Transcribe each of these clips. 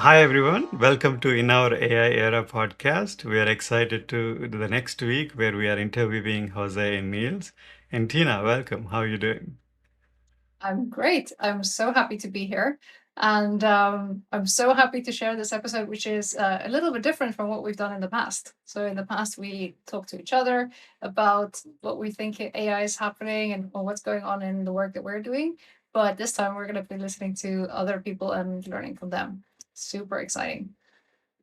Hi, everyone. Welcome to In Our AI Era podcast. We are excited to the next week where we are interviewing Jose and Niels. And Tina, welcome. How are you doing? I'm great. I'm so happy to be here. And I'm so happy to share this episode, which is a little bit different from what we've done in the past. So, in the past, we talked to each other about what we think AI is happening and what's going on in the work that we're doing. But this time, we're going to be listening to other people and learning from them. Super exciting.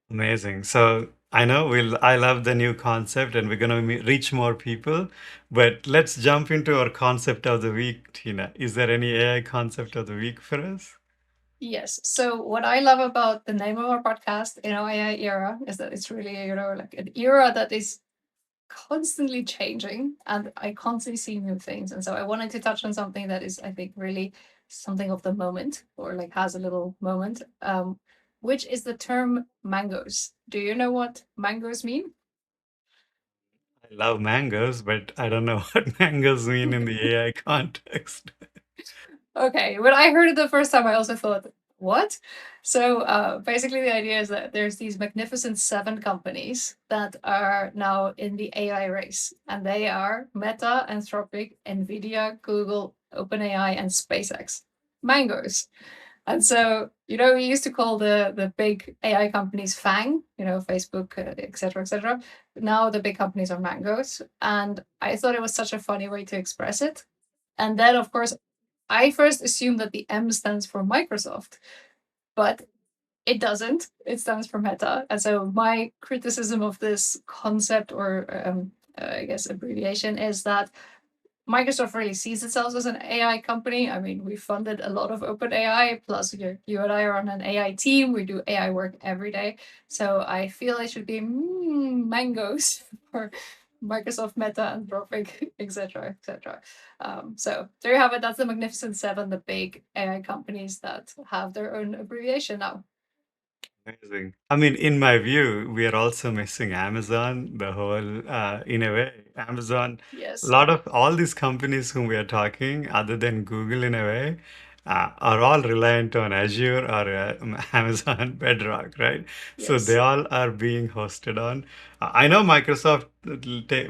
Amazing. So I love the new concept and we're going to reach more people. But let's jump into our concept of the week, Tina. Is there any AI concept of the week for us? Yes. So what I love about the name of our podcast, AI era, is that it's really, like an era that is constantly changing and I constantly see new things. And so I wanted to touch on something that is, I think, really something of the moment or like has a little moment, which is the term mangoes. Do you know what mangoes mean? I love mangoes, but I don't know what mangoes mean in the AI context. Okay, when I heard it the first time, I also thought, what? So basically, the idea is that there's these magnificent seven companies that are now in the AI race, and they are Meta, Anthropic, Nvidia, Google, OpenAI, and SpaceX. Mangoes. And so, we used to call the big AI companies FANG, Facebook, et cetera, et cetera. Now the big companies are mangoes. And I thought it was such a funny way to express it. And then, of course, I first assumed that the M stands for Microsoft, but it doesn't. It stands for Meta. And so my criticism of this concept or I guess abbreviation is that Microsoft really sees itself as an AI company. I mean, we funded a lot of OpenAI, plus you and I are on an AI team. We do AI work every day. So I feel it should be mangoes for Microsoft, Meta, Anthropic, etc., etc. So there you have it. That's the Magnificent Seven, the big AI companies that have their own abbreviation now. Amazing. I mean, in my view, we are also missing Amazon, in a way, Amazon, a Yes. lot of all these companies whom we are talking, other than Google in a way, are all reliant on Azure or Amazon Bedrock, right? So they Yes. all are being hosted on. I know Microsoft,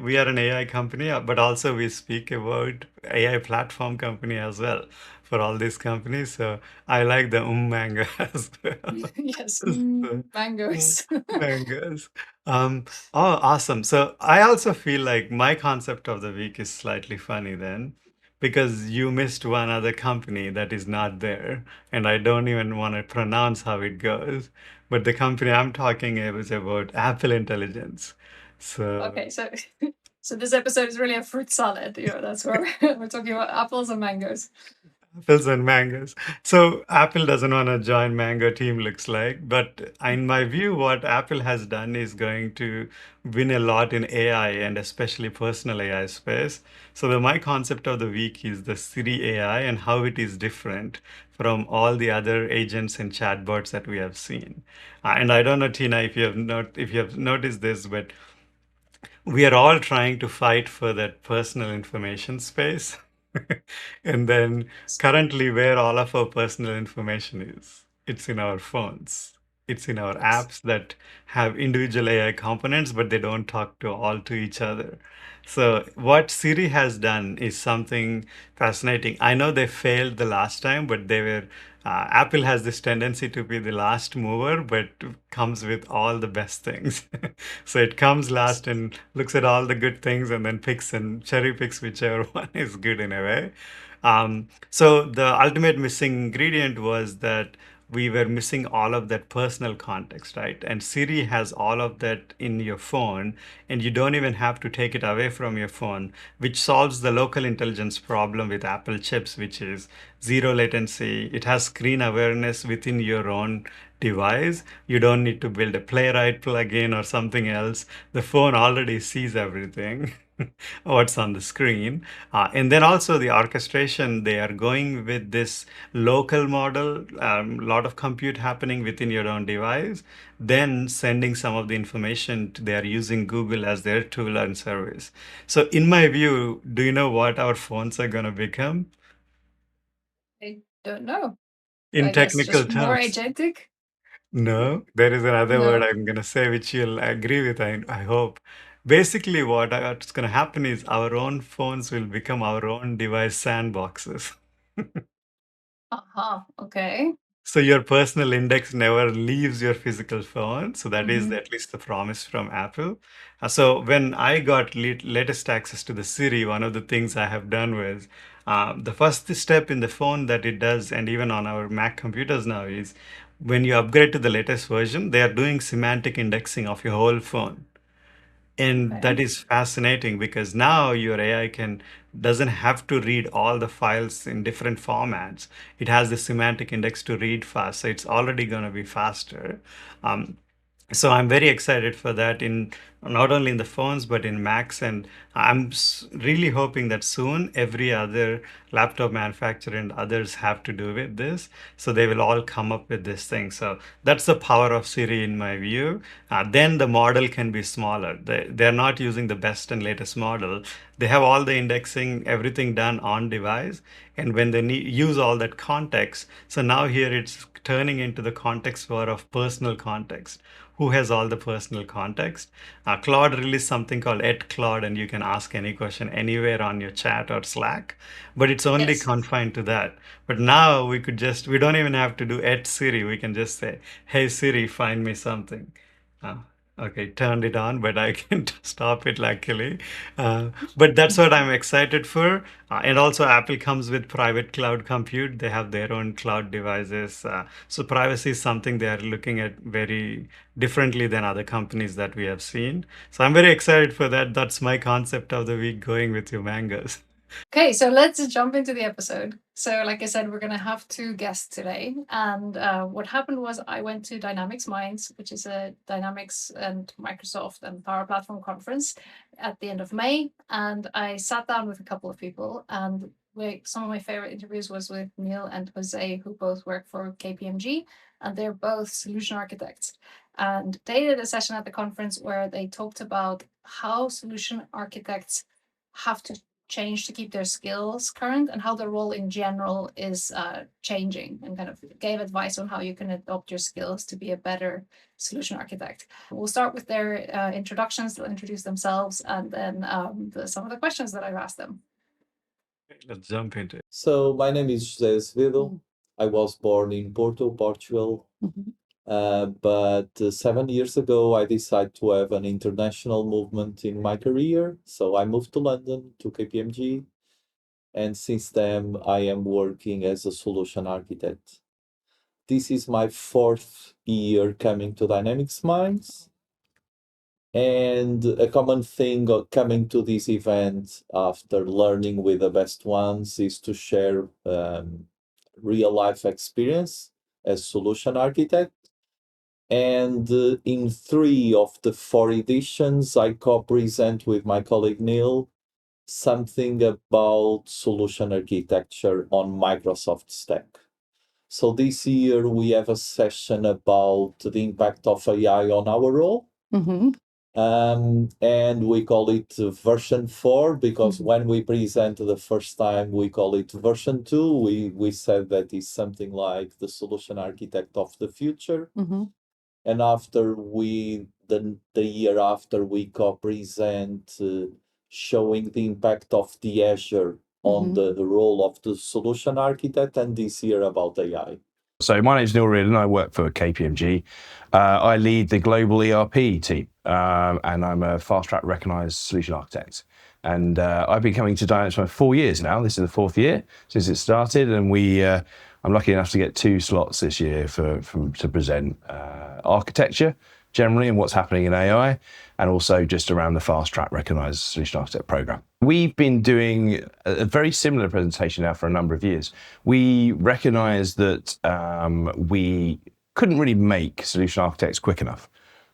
we are an AI company, but also we speak about AI platform company as well for all these companies. So I like the mango as well. Yes. So, Mangoes. mangoes. Um, oh, awesome. So I also feel like my concept of the week is slightly funny then, because you missed one other company that is not there, and I don't even want to pronounce how it goes. But the company I'm talking is about Apple Intelligence. So Okay, so this episode is really a fruit salad. That's where we're talking about apples and mangoes. apples and mangoes. So Apple doesn't want to join Mango team, looks like. But in my view, what Apple has done is going to win a lot in AI and especially personal AI space. So my concept of the week is the Siri AI and how it is different from all the other agents and chatbots that we have seen. And I don't know, Tina, if you have noticed this, but we are all trying to fight for that personal information space. And then currently, where all of our personal information is, it's in our phones. It's in our Yes. apps that have individual AI components, but they don't talk to all to each other. So what Siri has done is something fascinating. I know they failed the last time, but Apple has this tendency to be the last mover, but comes with all the best things. So it comes last and looks at all the good things and then picks and cherry picks whichever one is good in a way. So the ultimate missing ingredient was that we were missing all of that personal context, right? And Siri has all of that in your phone, and you don't even have to take it away from your phone, which solves the local intelligence problem with Apple chips, which is zero latency. It has screen awareness within your own device. You don't need to build a Playwright plugin or something else. The phone already sees everything. What's on the screen. And then also the orchestration, they are going with this local model, a lot of compute happening within your own device, then sending some of the information, they are using Google as their tool and service. So, in my view, do you know what our phones are going to become I don't know. in I guess technical just more terms? agentic. No, there is another word No? I'm gonna say which you'll agree with, I hope. Basically, what's gonna happen is our own phones will become our own device sandboxes. Uh-huh. Okay. So your personal index never leaves your physical phone. So that is Mm-hmm. at least the promise from Apple. So when I got latest access to the Siri, one of the things I have done was the first step in the phone that it does, and even on our Mac computers now, is when you upgrade to the latest version, they are doing semantic indexing of your whole phone. And Okay. that is fascinating because now your AI can doesn't have to read all the files in different formats. It has the semantic index to read fast, so it's already going to be faster. Um, so I'm very excited for that in not only in the phones but in Macs, and really hoping that soon every other laptop manufacturer and others have to do with this, so they will all come up with this thing. So that's the power of Siri in my view. Then the model can be smaller. They're not using the best and latest model. They have all the indexing, everything done on device, and when they use all that context, so now here it's turning into the context war of personal context. Who has all the personal context? Claude released something called Et Claude, and you can ask any question anywhere on your chat or Slack, but it's only Yes. confined to that. But now we don't even have to do Et Siri. We can just say, hey Siri, find me something. Uh, okay, turned it on, but I can stop it luckily. But that's what I'm excited for. And also, Apple comes with private cloud compute. They have their own cloud devices. So privacy is something they are looking at very differently than other companies that we have seen. So I'm very excited for that. That's my concept of the week, going with your mangoes. Okay, so let's jump into the episode. So, like I said, we're going to have two guests today. And what happened was I went to Dynamics Minds, which is a Dynamics and Microsoft and Power Platform conference at the end of May. And I sat down with a couple of people. And some of my favorite interviews was with Neil and Jose, who both work for KPMG. And they're both solution architects. And they did a session at the conference where they talked about how solution architects have to change to keep their skills current and how their role in general is changing, and kind of gave advice on how you can adopt your skills to be a better solution architect. We'll start with their introductions. They'll introduce themselves and then some of the questions that I've asked them. Let's jump into it. So my name is José Azevedo. I was born in Porto, Portugal. But 7 years ago, I decided to have an international movement in my career. So I moved to London to KPMG. And since then, I am working as a solution architect. This is my 4th year coming to Dynamics Minds. And a common thing coming to this event after learning with the best ones is to share real life experience as solution architect. And in 3 of the 4 editions, I co-present with my colleague Neil something about solution architecture on Microsoft Stack. So this year we have a session about the impact of AI on our role. And we call it version 4 because when we present the first time, we call it version 2. We said that is something like the solution architect of the future. And after the year after, we co-present showing the impact of the Azure on the role of the solution architect, and this year about AI. So my name is Neil Reardon. I work for KPMG. I lead the global ERP team, and I'm a fast track recognised solution architect. And I've been coming to Dynamics for 4 years now. This is the 4th year since it started, and I'm lucky enough to get 2 slots this year to present architecture generally and what's happening in AI, and also just around the fast track recognised solution architect program. We've been doing a very similar presentation now for a number of years. We recognised that we couldn't really make solution architects quick enough.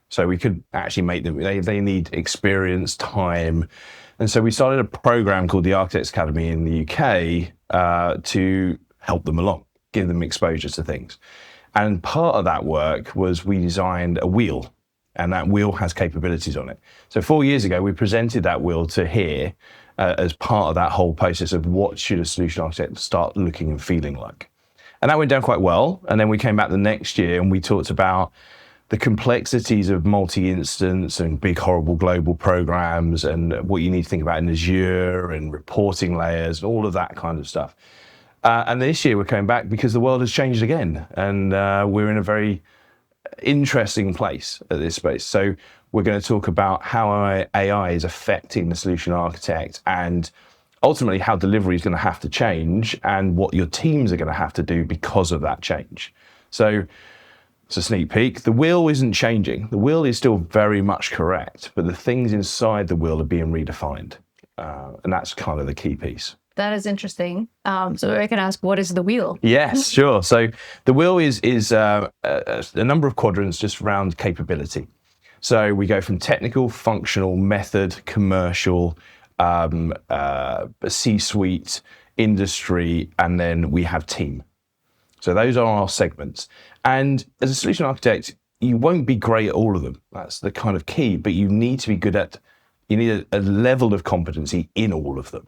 So we could actually make them, they need experience, time. And so we started a program called the Architects Academy in the UK to help them along, give them exposure to things. And part of that work was we designed a wheel, and that wheel has capabilities on it. So 4 years ago, we presented that wheel to here as part of that whole process of what should a solution architect start looking and feeling like. And that went down quite well. And then we came back the next year and we talked about the complexities of multi-instance and big, horrible global programs and what you need to think about in Azure and reporting layers, all of that kind of stuff. And this year we're coming back because the world has changed again. And we're in a very interesting place at this space. So we're going to talk about how AI is affecting the solution architect and ultimately how delivery is going to have to change and what your teams are going to have to do because of that change. So it's a sneak peek. The wheel isn't changing. The wheel is still very much correct, but the things inside the wheel are being redefined. And that's kind of the key piece. That is interesting. So I can ask, what is the wheel? Yes, sure. So the wheel is a number of quadrants just around capability. So we go from technical, functional, method, commercial, C-suite, industry, and then we have team. So those are our segments. And as a solution architect, you won't be great at all of them. That's the kind of key, but you need to be good at, you need a level of competency in all of them.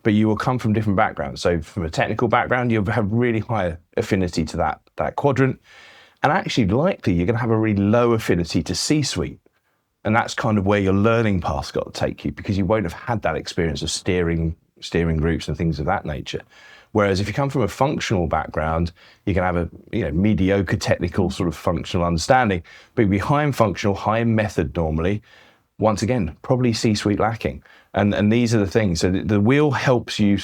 But you will come from different backgrounds. So from a technical background, you'll have really high affinity to that quadrant. And actually, likely, you're going to have a really low affinity to C-suite. And that's kind of where your learning path's got to take you, because you won't have had that experience of steering groups and things of that nature. Whereas if you come from a functional background, you can have a mediocre technical sort of functional understanding, but behind functional, high method normally, once again, probably C-suite lacking. And these are the things. So the wheel helps you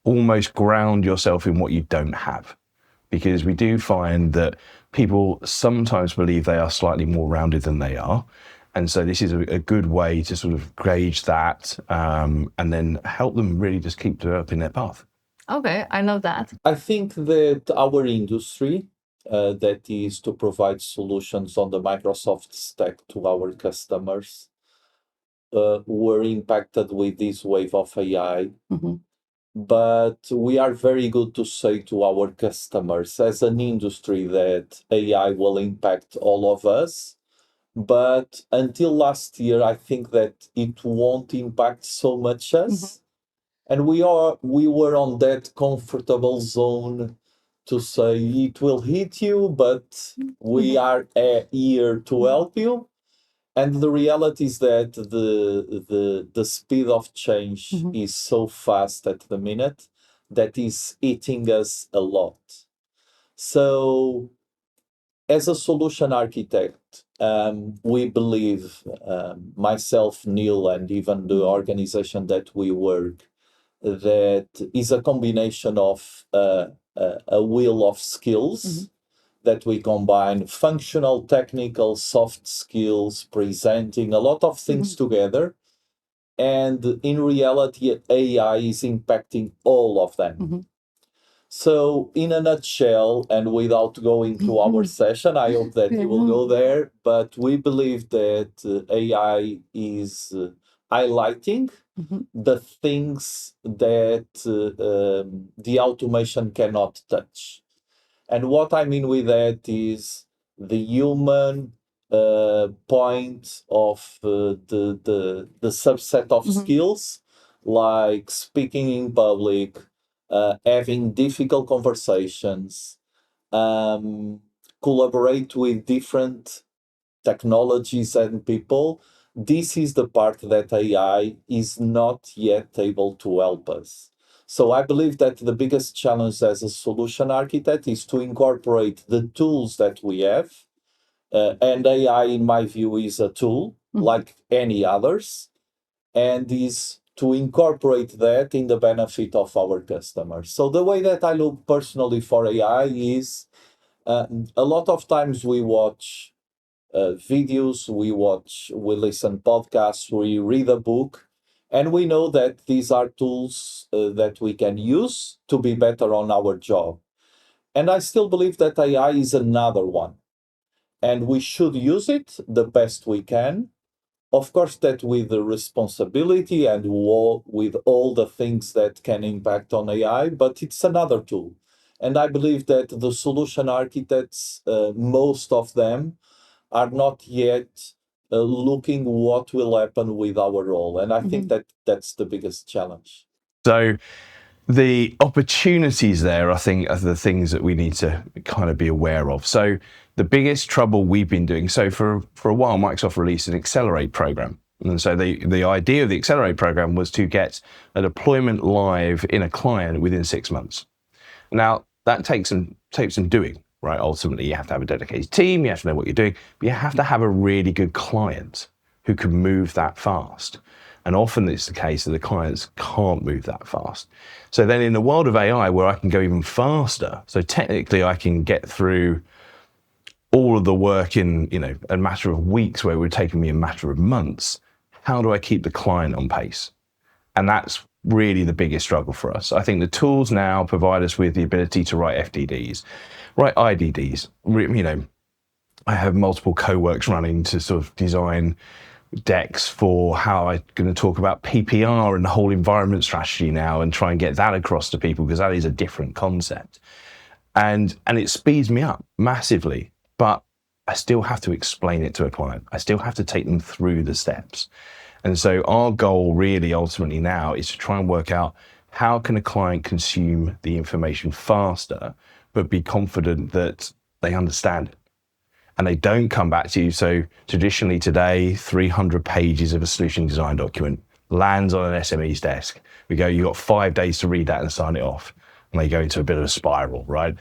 almost ground yourself in what you don't have, because we do find that people sometimes believe they are slightly more rounded than they are. And so this is a good way to sort of gauge that and then help them really just keep developing their path. Okay, I love that. I think that our industry, that is to provide solutions on the Microsoft stack to our customers, were impacted with this wave of AI. Mm-hmm. But we are very good to say to our customers as an industry that AI will impact all of us. But until last year, I think that it won't impact so much us. Mm-hmm. And we were on that comfortable zone to say it will hit you, but we are here to help you. And the reality is that the speed of change is so fast at the minute that is hitting us a lot. So as a solution architect, we believe, myself, Neil, and even the organization that we work, that is a combination of a wheel of skills that we combine functional, technical, soft skills, presenting, a lot of things together. And in reality, AI is impacting all of them. So in a nutshell, and without going to our session, I hope that you will go there, but we believe that AI is highlighting the things that the automation cannot touch. And what I mean with that is the human point of the subset of skills, like speaking in public, having difficult conversations, collaborate with different technologies and people. This is the part that AI is not yet able to help us. So I believe that the biggest challenge as a solution architect is to incorporate the tools that we have. And AI, in my view, is a tool like any others, and is to incorporate that in the benefit of our customers. So the way that I look personally for AI is a lot of times we watch videos, we listen podcasts, we read a book, and we know that these are tools that we can use to be better on our job. And I still believe that AI is another one, and we should use it the best we can. Of course, that with the responsibility and with all the things that can impact on AI, but it's another tool. And I believe that the solution architects, most of them, are not yet looking what will happen with our role. And I think that that's the biggest challenge. So The opportunities there, I think, are the things that we need to kind of be aware of. So the biggest trouble we've been doing, so for a while, Microsoft released an Accelerate program. And so the idea of the Accelerate program was to get a deployment live in a client within 6 months. Now, that takes some doing, right? Ultimately, you have to have a dedicated team, you have to know what you're doing, but you have to have a really good client who can move that fast. And often it's the case that the clients can't move that fast. So then in the world of AI, where I can go even faster, so technically I can get through all of the work in, a matter of weeks where it would have taken me a matter of months, how do I keep the client on pace? And that's really the biggest struggle for us. I think the tools now provide us with the ability to write FDDs, write IDDs. I have multiple co-works running to sort of design decks for how I'm going to talk about PPR and the whole environment strategy now and try and get that across to people, because that is a different concept. And it speeds me up massively, but I still have to explain it to a client. I still have to take them through the steps. And so our goal really ultimately now is to try and work out how can a client consume the information faster, but be confident that they understand it. And they don't come back to you. So traditionally today, 300 pages of a solution design document lands on an SME's desk. We go, you've got 5 days to read that and sign it off. And they go into a bit of a spiral, right?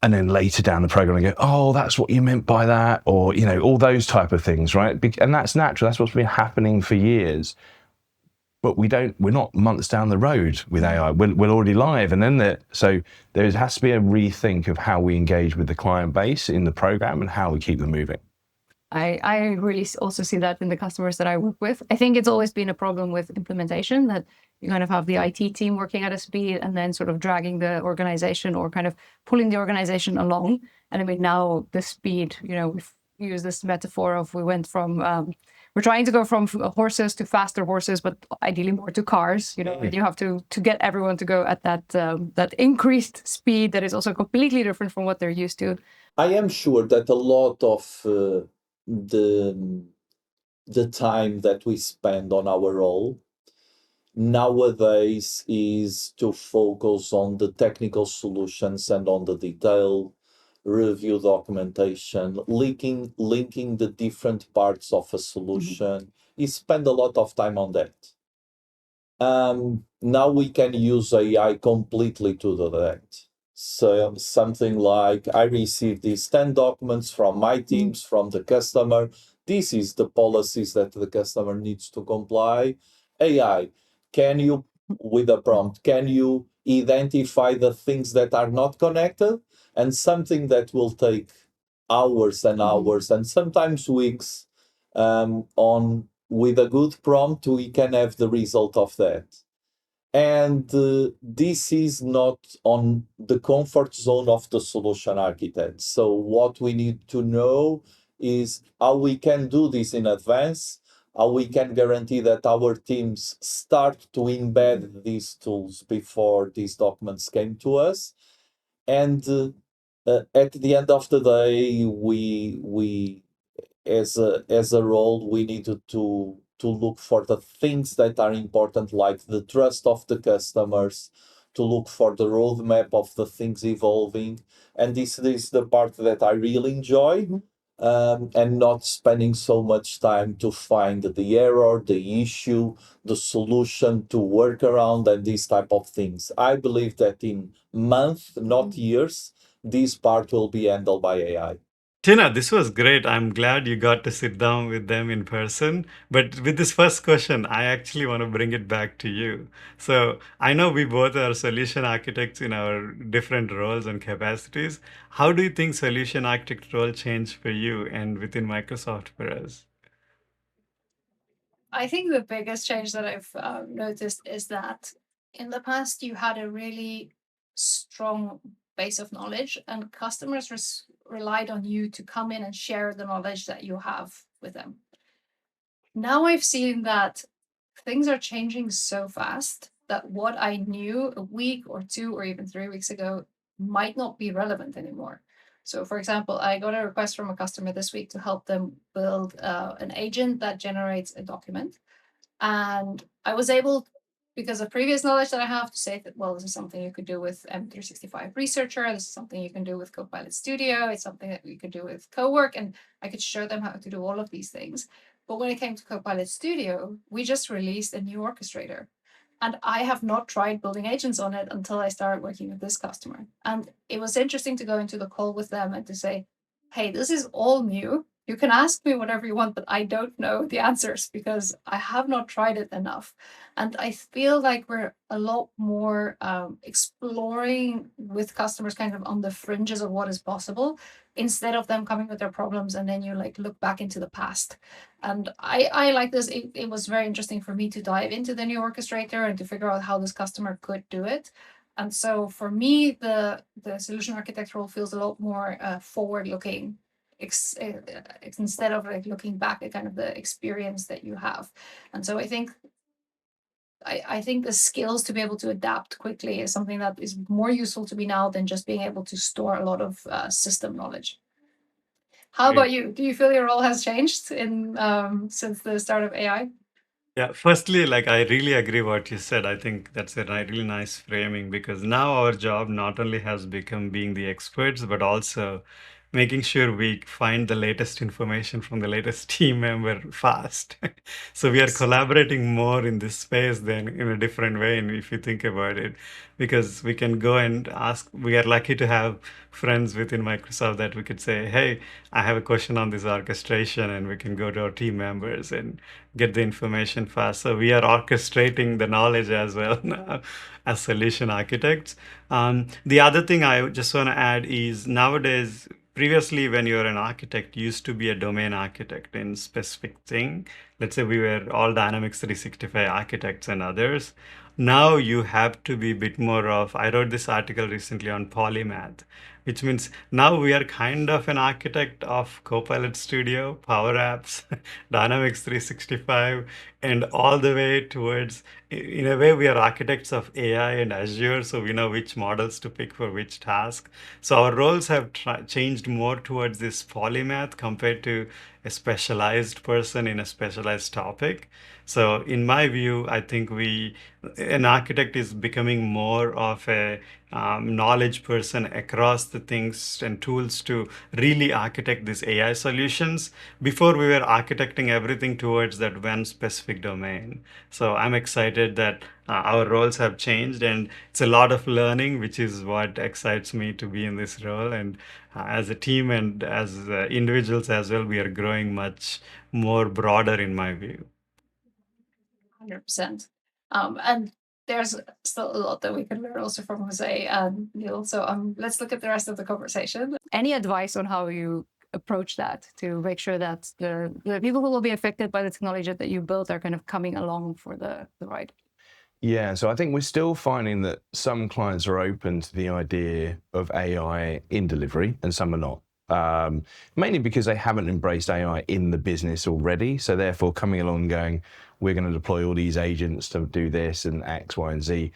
And then later down the program, they go, oh, that's what you meant by that. Or, all those type of things, right? And that's natural. That's what's been happening for years. But we're not months down the road with AI. We're already live. And then so there has to be a rethink of how we engage with the client base in the program and how we keep them moving. I really also see that in the customers that I work with. I think it's always been a problem with implementation, that you kind of have the IT team working at a speed and then sort of dragging the organization or kind of pulling the organization along. And I mean, now the speed, we've used this metaphor of we're trying to go from horses to faster horses, but ideally more to cars. And you have to get everyone to go at that increased speed that is also completely different from what they're used to. I am sure that a lot of the time that we spend on our role nowadays is to focus on the technical solutions and on the detail, review documentation, linking the different parts of a solution. You spend a lot of time on that. Now we can use AI completely to do that. So something like, I received these 10 documents from my teams, from the customer. This is the policies that the customer needs to comply. AI, with a prompt, can you identify the things that are not connected? And something that will take hours and hours and sometimes weeks with a good prompt, we can have the result of that. And this is not on the comfort zone of the solution architect. So what we need to know is how we can do this in advance, how we can guarantee that our teams start to embed these tools before these documents came to us. And at the end of the day, we as a role, we need to look for the things that are important, like the trust of the customers, to look for the roadmap of the things evolving. And this is the part that I really enjoy, and not spending so much time to find the error, the issue, the solution to work around, and these type of things. I believe that in months, not years, this part will be handled by AI. Tina, this was great. I'm glad you got to sit down with them in person. But with this first question, I actually want to bring it back to you. So I know we both are solution architects in our different roles and capacities. How do you think solution architect role changed for you and within Microsoft for us? I think the biggest change that I've noticed is that in the past you had a really strong base of knowledge, and customers relied on you to come in and share the knowledge that you have with them. Now I've seen that things are changing so fast that what I knew a week or 2 or even 3 weeks ago might not be relevant anymore. So, for example, I got a request from a customer this week to help them build an agent that generates a document. And I was able because of previous knowledge that I have to say that, well, this is something you could do with M365 Researcher. This is something you can do with Copilot Studio. It's something that you could do with Cowork. And I could show them how to do all of these things. But when it came to Copilot Studio, we just released a new orchestrator. And I have not tried building agents on it until I started working with this customer. And it was interesting to go into the call with them and to say, hey, this is all new. You can ask me whatever you want, but I don't know the answers because I have not tried it enough. And I feel like we're a lot more exploring with customers kind of on the fringes of what is possible instead of them coming with their problems and then you like look back into the past. And I like this. It was very interesting for me to dive into the new orchestrator and to figure out how this customer could do it. And so for me, the solution architect role feels a lot more forward looking instead of like looking back at kind of the experience that you have. And so I think the skills to be able to adapt quickly is something that is more useful to me now than just being able to store a lot of system knowledge. How Great. about you? Do you feel your role has changed in since the start of AI? Yeah, firstly, like I really agree what you said. I think that's a really nice framing because now our job not only has become being the experts, but also making sure we find the latest information from the latest team member fast. So we are Yes. collaborating more in this space than in a different way, and if you think about it, because we can go and ask. We are lucky to have friends within Microsoft that we could say, "Hey, I have a question on this orchestration," and we can go to our team members and get the information fast. So we are orchestrating the knowledge as well now as solution architects. The other thing I just want to add is nowadays, previously when you were an architect, you used to be a domain architect in specific thing. Let's say we were all Dynamics 365 architects and others. Now you have to be a bit more of, I wrote this article recently on polymath, which means now we are kind of an architect of Copilot Studio, Power Apps, Dynamics 365, and all the way towards, in a way, we are architects of AI and Azure, so we know which models to pick for which task. So our roles have changed more towards this polymath compared to a specialized person in a specialized topic. So in my view, I think an architect is becoming more of a knowledge person across the things and tools to really architect these AI solutions. Before we were architecting everything towards that one specific domain. So I'm excited that our roles have changed and it's a lot of learning, which is what excites me to be in this role. And as a team and as individuals as well, we are growing much more broader in my view. 100%. And there's still a lot that we can learn also from Jose and Neil. So let's look at the rest of the conversation. Any advice on how you approach that to make sure that the people who will be affected by the technology that you built are kind of coming along for the ride? Yeah, so I think we're still finding that some clients are open to the idea of AI in delivery and some are not. Mainly because they haven't embraced AI in the business already. So therefore coming along and going, we're going to deploy all these agents to do this and X, Y, and Z.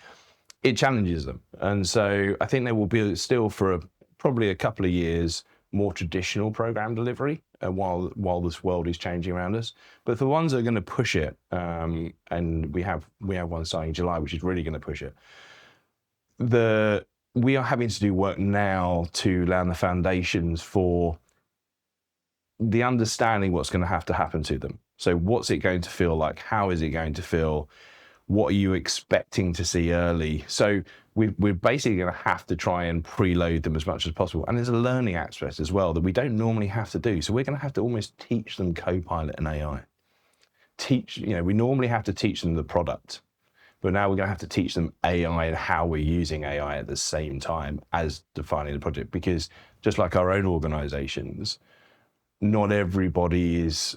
It challenges them. And so I think there will be still for probably a couple of years more traditional program delivery while this world is changing around us. But for the ones that are going to push it, and we have one starting in July, which is really going to push it. We are having to do work now to lay the foundations for the understanding what's going to have to happen to them. So what's it going to feel like? How is it going to feel? What are you expecting to see early? So we're basically going to have to try and preload them as much as possible. And there's a learning aspect as well that we don't normally have to do. So we're going to have to almost teach them Copilot and AI. We normally have to teach them the product, but now we're going to have to teach them AI and how we're using AI at the same time as defining the project. Because just like our own organizations, not everybody is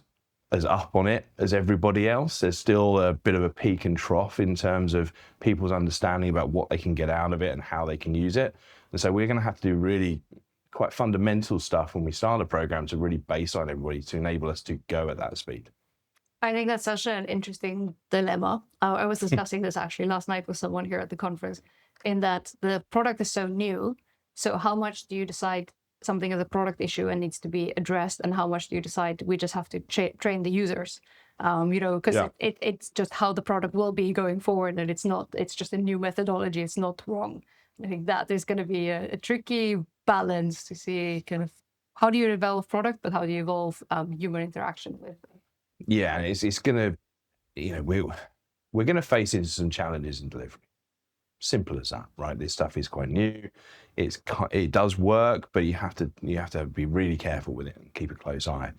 as up on it as everybody else. There's still a bit of a peak and trough in terms of people's understanding about what they can get out of it and how they can use it. And so we're going to have to do really quite fundamental stuff when we start a program to really baseline everybody to enable us to go at that speed. I think that's such an interesting dilemma. I was discussing this actually last night with someone here at the conference, in that the product is so new. So how much do you decide something is a product issue and needs to be addressed, and how much do you decide we just have to train the users? Because Yeah. it's just how the product will be going forward, and it's just a new methodology. It's not wrong. I think that is going to be a tricky balance to see kind of how do you develop product, but how do you evolve human interaction with. Yeah, and it's gonna, we're gonna face into some challenges in delivery. Simple as that, right? This stuff is quite new. It does work, but you have to be really careful with it and keep a close eye.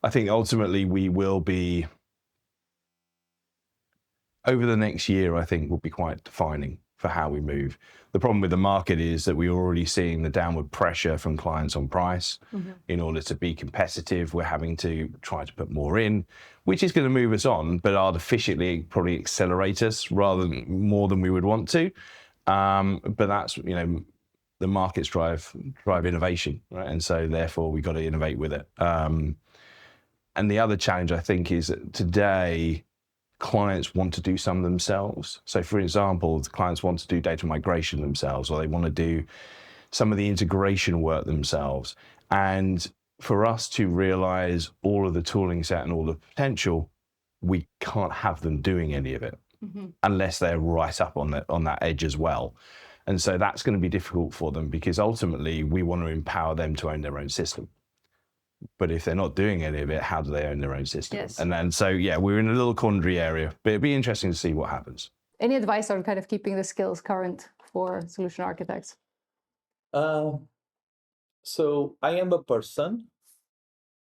I think ultimately we will be, over the next year, I think will be quite defining for how we move. The problem with the market is that we're already seeing the downward pressure from clients on price. In order to be competitive, we're having to try to put more in, which is going to move us on, but artificially probably accelerate us rather than more than we would want to. But that's, the markets drive innovation, right? And so therefore we've got to innovate with it. And the other challenge I think is that today, clients want to do some themselves. So for example, the clients want to do data migration themselves, or they want to do some of the integration work themselves. And for us to realize all of the tooling set and all the potential, we can't have them doing any of it unless they're right up on that edge as well. And so that's going to be difficult for them, because ultimately we want to empower them to own their own system. But if they're not doing any of it, how do they own their own system? Yes. And then, so yeah, we're in a little quandary area, but it'd be interesting to see what happens. Any advice on kind of keeping the skills current for solution architects? So I am a person,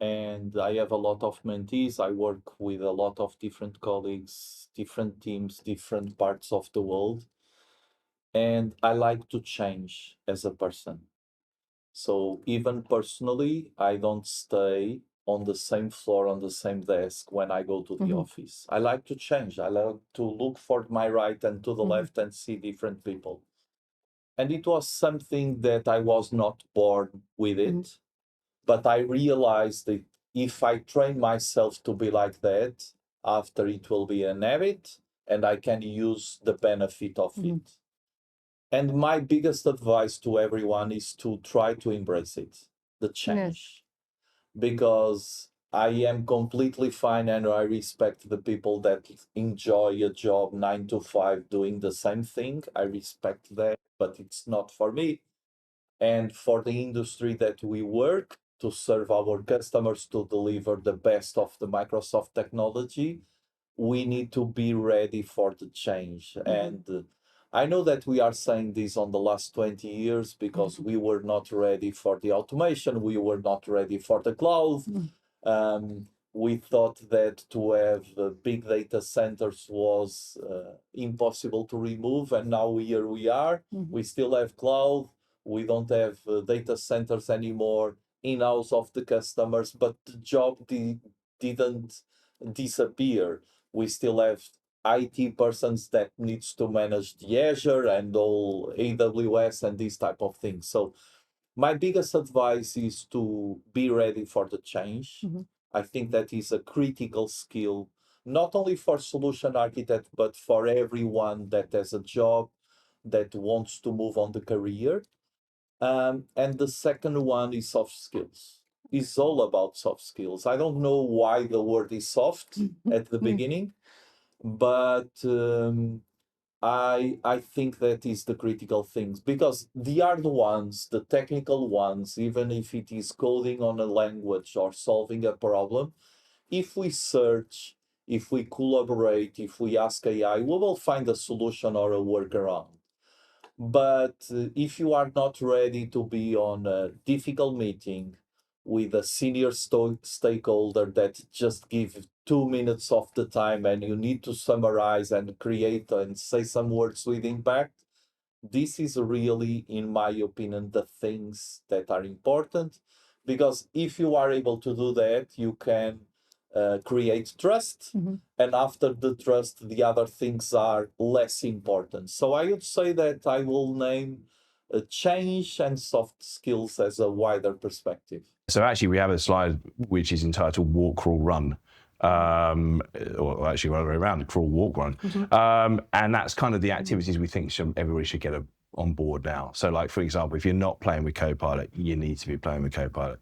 and I have a lot of mentees. I work with a lot of different colleagues, different teams, different parts of the world. And I like to change as a person. So even personally, I don't stay on the same floor, on the same desk when I go to the office. I like to change. I like to look for my right and to the left and see different people. And it was something that I was not born with it, but I realized that if I train myself to be like that, after it will be an habit and I can use the benefit of it. And my biggest advice to everyone is to try to embrace it, the change, because I am completely fine and I respect the people that enjoy a job 9 to 5 doing the same thing. I respect that, but it's not for me. And for the industry that we work to serve our customers, to deliver the best of the Microsoft technology, we need to be ready for the change. And I know that we are saying this on the last 20 years because we were not ready for the automation. We were not ready for the cloud. We thought that to have big data centers was impossible to remove. And now here we are. We still have cloud. We don't have data centers anymore in-house of the customers, but the job didn't disappear. We still have IT persons that needs to manage the Azure and all AWS and these type of things. So my biggest advice is to be ready for the change. I think that is a critical skill, not only for solution architect, but for everyone that has a job that wants to move on the career. And the second one is soft skills. It's all about soft skills. I don't know why the word is soft at the beginning, but I think that is the critical things, because the hard ones, the technical ones, even if it is coding on a language or solving a problem, if we search, if we collaborate, if we ask AI, we will find a solution or a workaround. But if you are not ready to be on a difficult meeting with a senior stakeholder that just give 2 minutes of the time and you need to summarize and create and say some words with impact, this is really, in my opinion, the things that are important. Because if you are able to do that, you can create trust. And after the trust, the other things are less important. So I would say that I will name change and soft skills as a wider perspective. So actually we have a slide which is entitled Walk, Crawl, Run. Or actually the other way around, crawl, walk, run. And that's kind of the activities we think everybody should get on board now. So like, for example, if you're not playing with Copilot, you need to be playing with Copilot.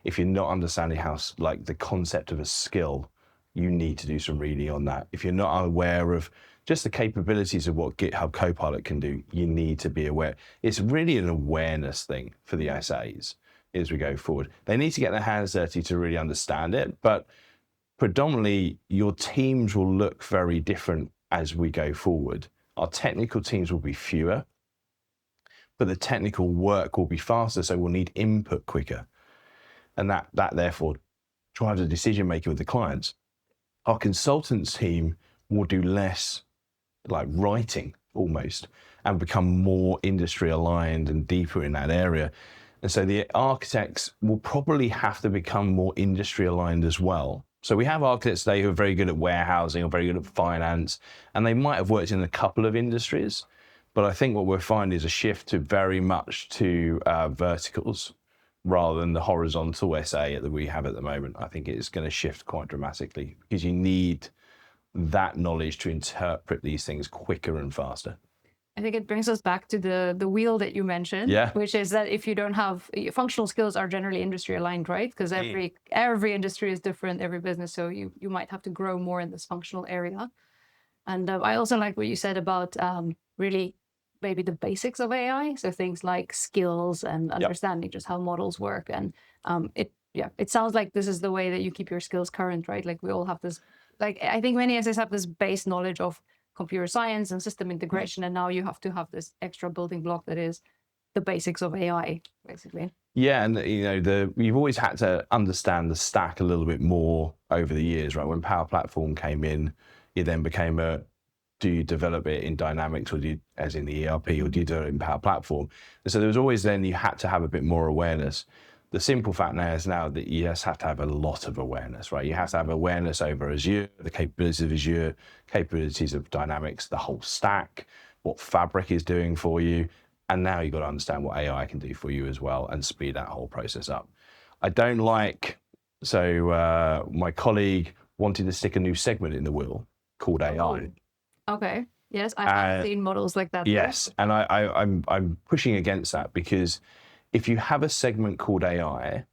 If you're not understanding how, like the concept of a skill, you need to do some reading on that. If you're not aware of just the capabilities of what GitHub Copilot can do, you need to be aware. It's really an awareness thing for the SAs as we go forward. They need to get their hands dirty to really understand it, but predominantly your teams will look very different as we go forward. Our technical teams will be fewer, but the technical work will be faster, so we'll need input quicker. And that therefore drives the decision making with the clients. Our consultants team will do less like writing almost and become more industry aligned and deeper in that area. And so the architects will probably have to become more industry aligned as well. So we have architects today who are very good at warehousing or very good at finance, and they might have worked in a couple of industries. But I think what we're finding is a shift to very much to verticals rather than the horizontal SA that we have at the moment. I think it's going to shift quite dramatically because you need that knowledge to interpret these things quicker and faster. I think it brings us back to the wheel that you mentioned, which is that if you don't have functional skills are generally industry aligned, right? Because every industry is different, every business. So you might have to grow more in this functional area. And I also like what you said about really maybe the basics of AI. So things like skills and understanding just how models work. And it sounds like this is the way that you keep your skills current, right? Like we all have this, like I think many SAs have this base knowledge of computer science and system integration, and now you have to have this extra building block that is the basics of AI, basically. Yeah, and you've always had to understand the stack a little bit more over the years, right? When Power Platform came in, it then became do you develop it in Dynamics or do you, as in the ERP, or do you do it in Power Platform? And so there was always then you had to have a bit more awareness. The simple fact now is that you just have to have a lot of awareness, right? You have to have awareness over Azure, the capabilities of Azure, capabilities of Dynamics, the whole stack, what Fabric is doing for you. And now you've got to understand what AI can do for you as well and speed that whole process up. I don't like, my colleague wanted to stick a new segment in the wheel called AI. Okay. Yes, I have seen models like that. Yes, and I'm pushing against that because if you have a segment called AI,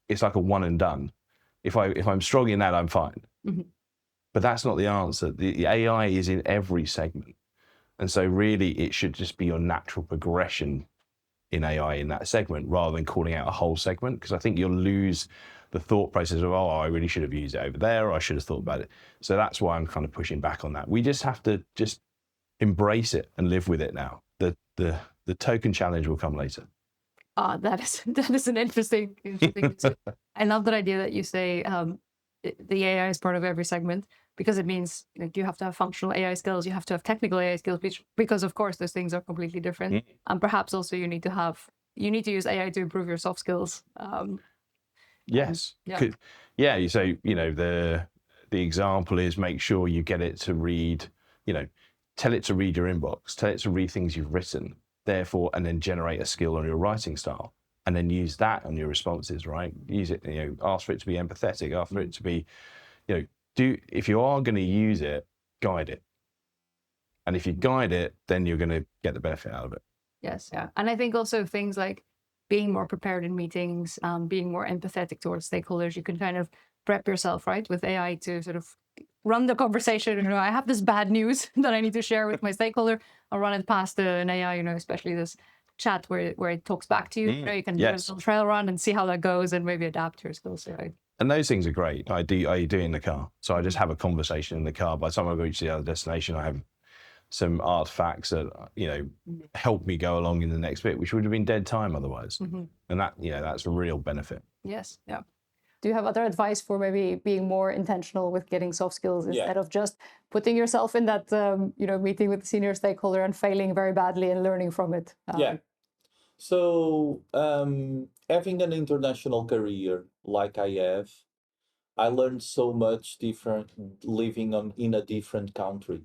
it's like a one and done. If I'm strong in that, I'm fine. Mm-hmm. But that's not the answer. The AI is in every segment. And so really it should just be your natural progression in AI in that segment rather than calling out a whole segment, because I think you'll lose the thought process of, I really should have used it over there, or I should have thought about it. So that's why I'm kind of pushing back on that. We just have to just embrace it and live with it now. The token challenge will come later. That is an interesting I love that idea that you say the AI is part of every segment, because it means you have to have functional AI skills, you have to have technical AI skills, because of course those things are completely different. Mm-hmm. And perhaps also you need to use AI to improve your soft skills. Yes. Yeah. So, the example is make sure you get it to read, tell it to read your inbox, tell it to read things you've written, therefore, and then generate a skill on your writing style, and then use that on your responses, right? Use it, ask for it to be empathetic, ask for it to be, if you are going to use it, guide it. And if you guide it, then you're going to get the benefit out of it. Yes. Yeah. And I think also things like being more prepared in meetings, being more empathetic towards stakeholders, you can kind of prep yourself, right, with AI to sort of run the conversation. I have this bad news that I need to share with my stakeholder. I'll run it past an AI, especially this chat where it talks back to you. You can do a little trial run and see how that goes and maybe adapt your skills. Right? And those things are great. I do it in the car. So I just have a conversation in the car. By the time I reach the other destination, I have some artifacts that, help me go along in the next bit, which would have been dead time otherwise. Mm-hmm. And that, that's a real benefit. Yes. Yeah. Do you have other advice for maybe being more intentional with getting soft skills instead of just putting yourself in that, meeting with the senior stakeholder and failing very badly and learning from it? So having an international career like I have, I learned so much different living in a different country,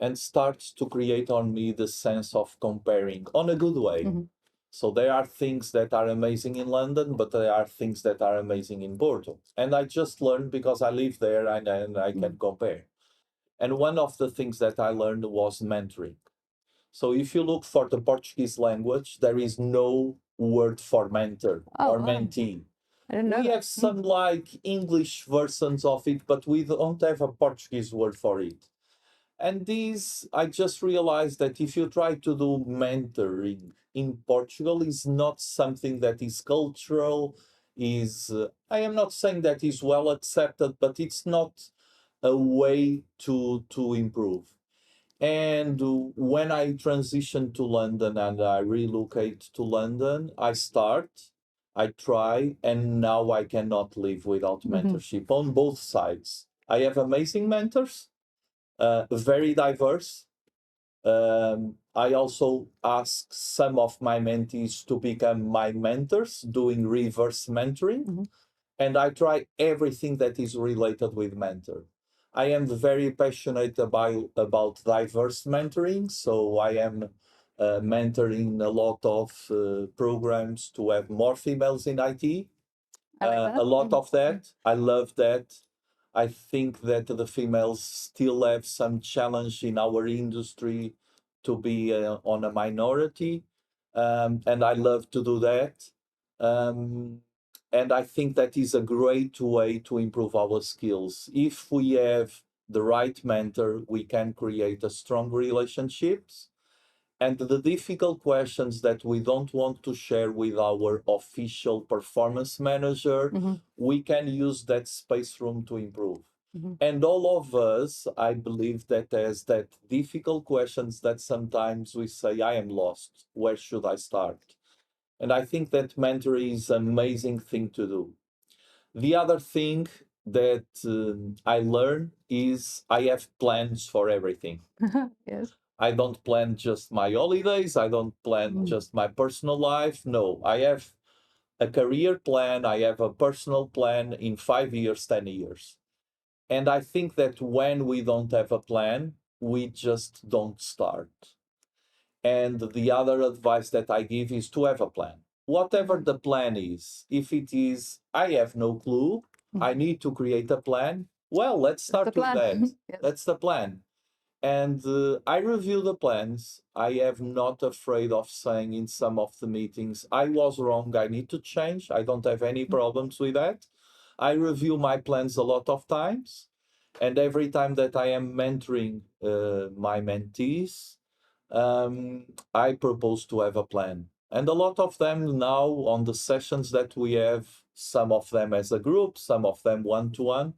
and starts to create on me the sense of comparing on a good way. Mm-hmm. So there are things that are amazing in London, but there are things that are amazing in Porto. And I just learned because I live there and I can compare. And one of the things that I learned was mentoring. So if you look for the Portuguese language, there is no word for mentor or mentee. I didn't know We that. have some like English versions of it, but we don't have a Portuguese word for it. And these, I just realized that if you try to do mentoring in Portugal, is not something that is cultural. I am not saying that is well accepted, but it's not a way to improve. And when I transition to London and I relocate to London, I try, and now I cannot live without mentorship on both sides. I have amazing mentors, very diverse. I also ask some of my mentees to become my mentors, doing reverse mentoring, and I try everything that is related with mentor. I am very passionate about diverse mentoring, so I am mentoring a lot of programs to have more females in IT. I like that. A lot of that. I love that. I think that the females still have some challenge in our industry to be on a minority, and I love to do that. Um, and I think that is a great way to improve our skills. If we have the right mentor, we can create a strong relationships. And the difficult questions that we don't want to share with our official performance manager, we can use that space room to improve. And all of us, I believe that has that difficult questions that sometimes we say, I am lost. Where should I start? And I think that mentoring is an amazing thing to do. The other thing that I learned is I have plans for everything. Yes. I don't plan just my holidays. I don't plan just my personal life. No, I have a career plan. I have a personal plan in 5 years, 10 years. And I think that when we don't have a plan, we just don't start. And the other advice that I give is to have a plan. Whatever the plan is, if it is, I have no clue, I need to create a plan, well, let's start with plan. that. Yes. That's the plan. And I review the plans. I am not afraid of saying in some of the meetings, I was wrong, I need to change. I don't have any problems with that. I review my plans a lot of times. And every time that I am mentoring my mentees, I propose to have a plan. And a lot of them now on the sessions that we have, some of them as a group, some of them one-to-one,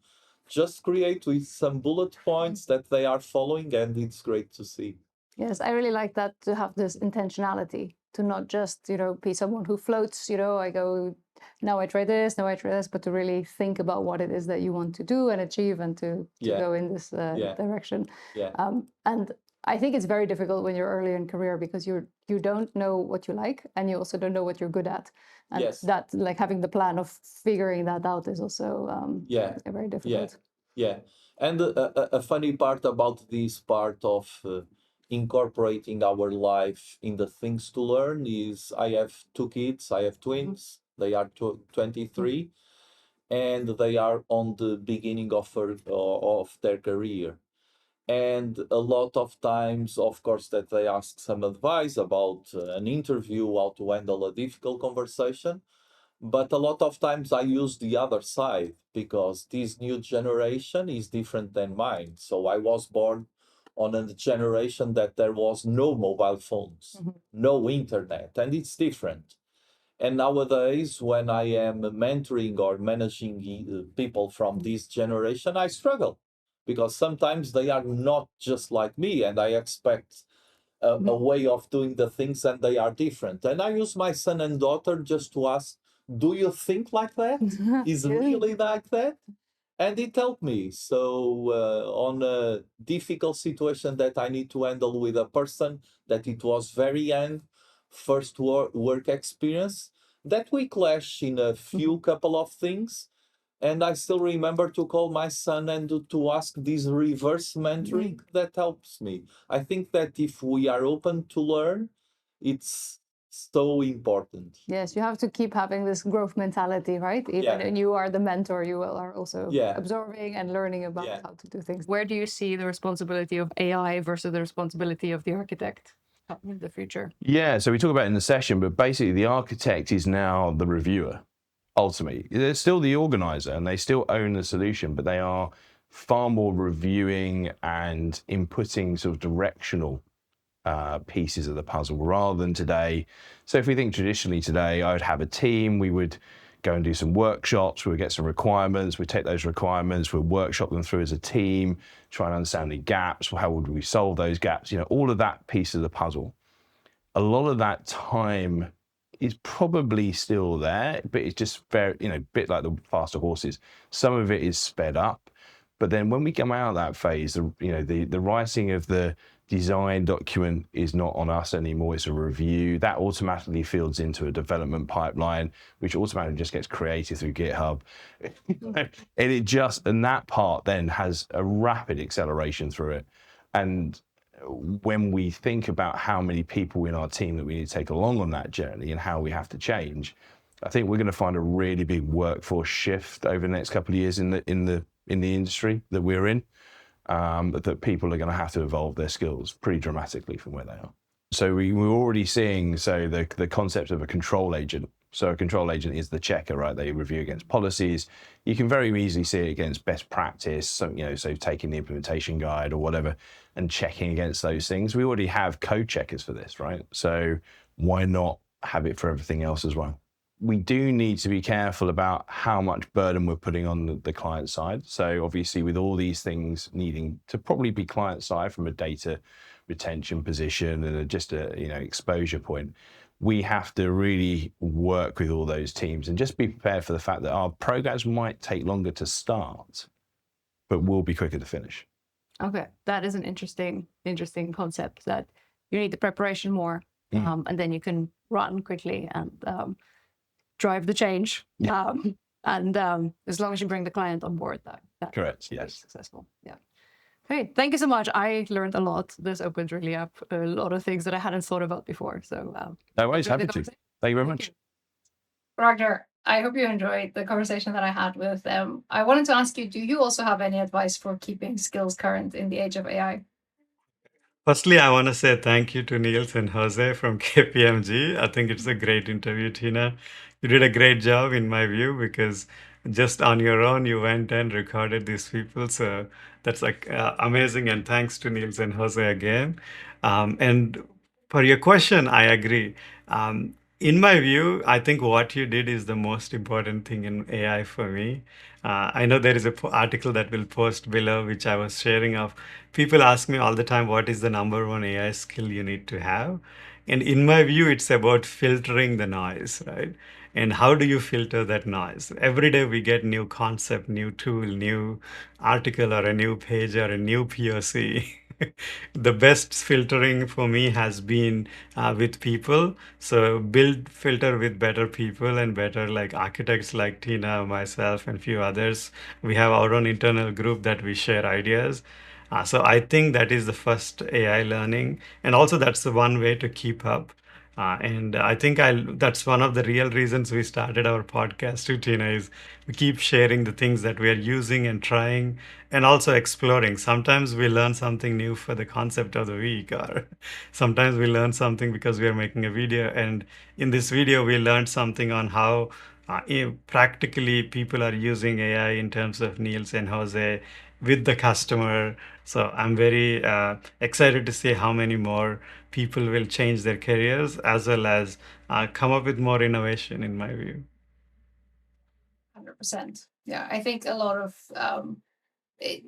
just create with some bullet points that they are following, and it's great to see. Yes, I really like that, to have this intentionality, to not just, be someone who floats, I go, now I try this, now I try this, but to really think about what it is that you want to do and achieve, and to Yeah. go in this Yeah. direction. Yeah. And I think it's very difficult when you're early in career, because you don't know what you like, and you also don't know what you're good at. And Yes. that, like, having the plan of figuring that out is also Yeah. very difficult. Yeah. And a funny part about this part of incorporating our life in the things to learn is I have two kids, I have twins, they are 23, and they are on the beginning of their career. And a lot of times, of course, that they ask some advice about an interview, how to handle a difficult conversation. But a lot of times I use the other side, because this new generation is different than mine. So I was born on a generation that there was no mobile phones, no internet, and it's different. And nowadays, when I am mentoring or managing people from this generation, I struggle, because sometimes they are not just like me, and I expect a way of doing the things, and they are different. And I use my son and daughter just to ask, do you think like that? Is it really like that? And it helped me. So on a difficult situation that I need to handle with a person that it was very young, first work experience, that we clash in a few couple of things. And I still remember to call my son and to ask this reverse mentoring that helps me. I think that if we are open to learn, it's so important. Yes, you have to keep having this growth mentality, right? Even when you are the mentor, you are also absorbing and learning about how to do things. Where do you see the responsibility of AI versus the responsibility of the architect in the future? Yeah, so we talk about it in the session, but basically the architect is now the reviewer. ultimately. They're still the organizer and they still own the solution, but they are far more reviewing and inputting sort of directional pieces of the puzzle rather than today. So if we think traditionally today, I would have a team, we would go and do some workshops, we would get some requirements, we'd take those requirements, we'd workshop them through as a team, try and understand the gaps, how would we solve those gaps, all of that piece of the puzzle. A lot of that time is probably still there, but it's just very, a bit like the faster horses. Some of it is sped up, but then when we come out of that phase, the writing of the design document is not on us anymore. It's a review that automatically fields into a development pipeline, which automatically just gets created through GitHub. And that part then has a rapid acceleration through it. And when we think about how many people in our team that we need to take along on that journey and how we have to change, I think we're going to find a really big workforce shift over the next couple of years in the industry that we're in. That people are going to have to evolve their skills pretty dramatically from where they are. So we're already seeing the concept of a control agent. So a control agent is the checker, right? They review against policies. You can very easily see it against best practice. So taking the implementation guide or whatever and checking against those things. We already have code checkers for this, right? So why not have it for everything else as well? We do need to be careful about how much burden we're putting on the client side. So obviously with all these things needing to probably be client side from a data retention position and just a exposure point, we have to really work with all those teams and just be prepared for the fact that our programs might take longer to start, but will be quicker to finish. Okay, that is an interesting concept, that you need the preparation more, and then you can run quickly and drive the change. Yeah. As long as you bring the client on board, that Correct. will be Yes. successful. Yeah. Okay, thank you so much. I learned a lot. This opened really up a lot of things that I hadn't thought about before. So No worries, enjoyed the happy to. conversation. Thank you very Thank much. you. Ragnar, I hope you enjoyed the conversation that I had with them. I wanted to ask you, do you also have any advice for keeping skills current in the age of AI? Firstly, I want to say thank you to Niels and Jose from KPMG. I think it's a great interview, Tina. You did a great job, in my view, because just on your own, you went and recorded these people. So that's amazing. And thanks to Niels and Jose again. And for your question, I agree. In my view, I think what you did is the most important thing in AI for me. I know there is a article that will post below, which I was sharing of. People ask me all the time, what is the number one AI skill you need to have? And in my view, it's about filtering the noise, right? And how do you filter that noise? Every day we get new concept, new tool, new article, or a new page, or a new POC. The best filtering for me has been with people. So build filter with better people and better like architects like Tina, myself, and few others. We have our own internal group that we share ideas. So I think that is the first AI learning, and also that's the one way to keep up. And I think that's one of the real reasons we started our podcast too, Tina, is we keep sharing the things that we are using and trying and also exploring. Sometimes we learn something new for the concept of the week, or sometimes we learn something because we are making a video. And in this video, we learned something on how practically people are using AI in terms of Niels and Jose with the customer. So I'm very excited to see how many more people will change their careers as well as come up with more innovation, in my view. 100%. Yeah, I think a lot of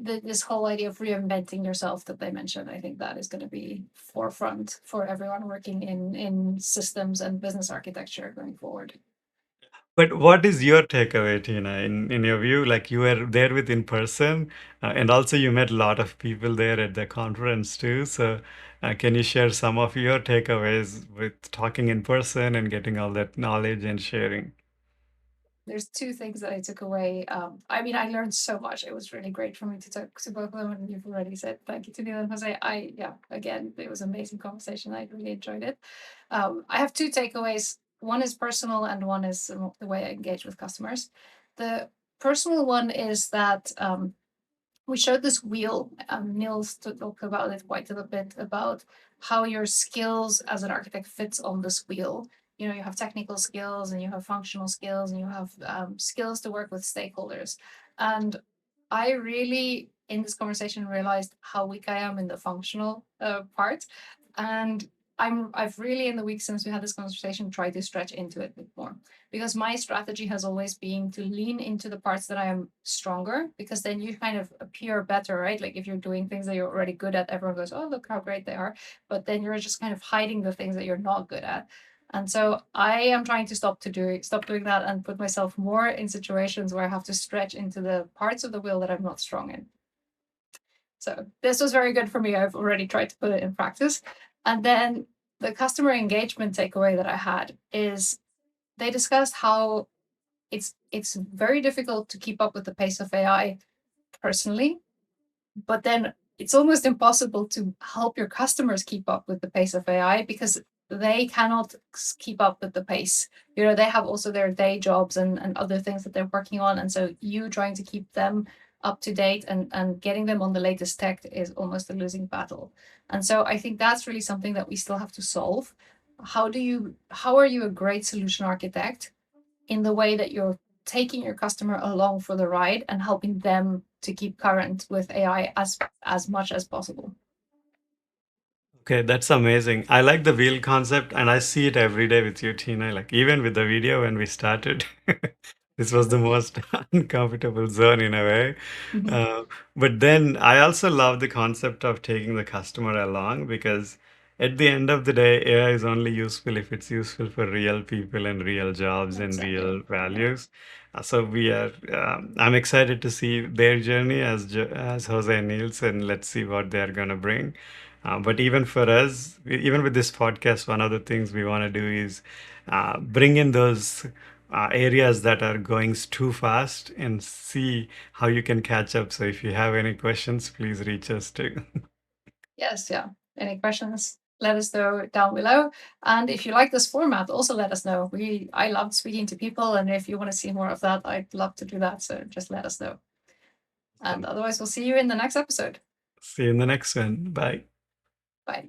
this whole idea of reinventing yourself that they mentioned, I think that is going to be forefront for everyone working in systems and business architecture going forward. But what is your takeaway, Tina, in your view? Like you were there with in person, and also you met a lot of people there at the conference too. So can you share some of your takeaways with talking in person and getting all that knowledge and sharing? There's two things that I took away. I mean, I learned so much. It was really great for me to talk to both of them, and you've already said thank you to Neil and Jose. Again, it was an amazing conversation. I really enjoyed it. I have two takeaways. One is personal, and one is the way I engage with customers. The personal one is that we showed this wheel. Niels talked about it quite a bit about how your skills as an architect fits on this wheel. you know, you have technical skills and you have functional skills and you have skills to work with stakeholders. And I really, in this conversation, realized how weak I am in the functional part. And I've really, in the week since we had this conversation, tried to stretch into it a bit more, because my strategy has always been to lean into the parts that I am stronger, because then you kind of appear better, right? Like if you're doing things that you're already good at, everyone goes, oh, look how great they are. But then you're just kind of hiding the things that you're not good at. And so I am trying to stop doing that and put myself more in situations where I have to stretch into the parts of the wheel that I'm not strong in. So this was very good for me. I've already tried to put it in practice. And then the customer engagement takeaway that I had is they discussed how it's very difficult to keep up with the pace of AI personally, but then it's almost impossible to help your customers keep up with the pace of AI because they cannot keep up with the pace. You know, they have also their day jobs and other things that they're working on. And so you trying to keep them up to date and getting them on the latest tech is almost a losing battle. And so I think that's really something that we still have to solve. How are you a great solution architect in the way that you're taking your customer along for the ride and helping them to keep current with AI as much as possible? Okay, that's amazing. I like the wheel concept and I see it every day with you, Tina. Like even with the video when we started, this was the most uncomfortable zone in a way. Mhm. But then I also love the concept of taking the customer along, because at the end of the day, AI is only useful if it's useful for real people and real jobs and Exactly. real values. So I'm excited to see their journey as Jose and Niels, and let's see what they're gonna bring. But even for us, even with this podcast, one of the things we want to do is bring in those areas that are going too fast and see how you can catch up. So if you have any questions, please reach us too. Yes, yeah. Any questions? Let us know down below. And if you like this format, also let us know. I love speaking to people, and if you want to see more of that, I'd love to do that. So just let us know. And otherwise, we'll see you in the next episode. See you in the next one. Bye. Bye.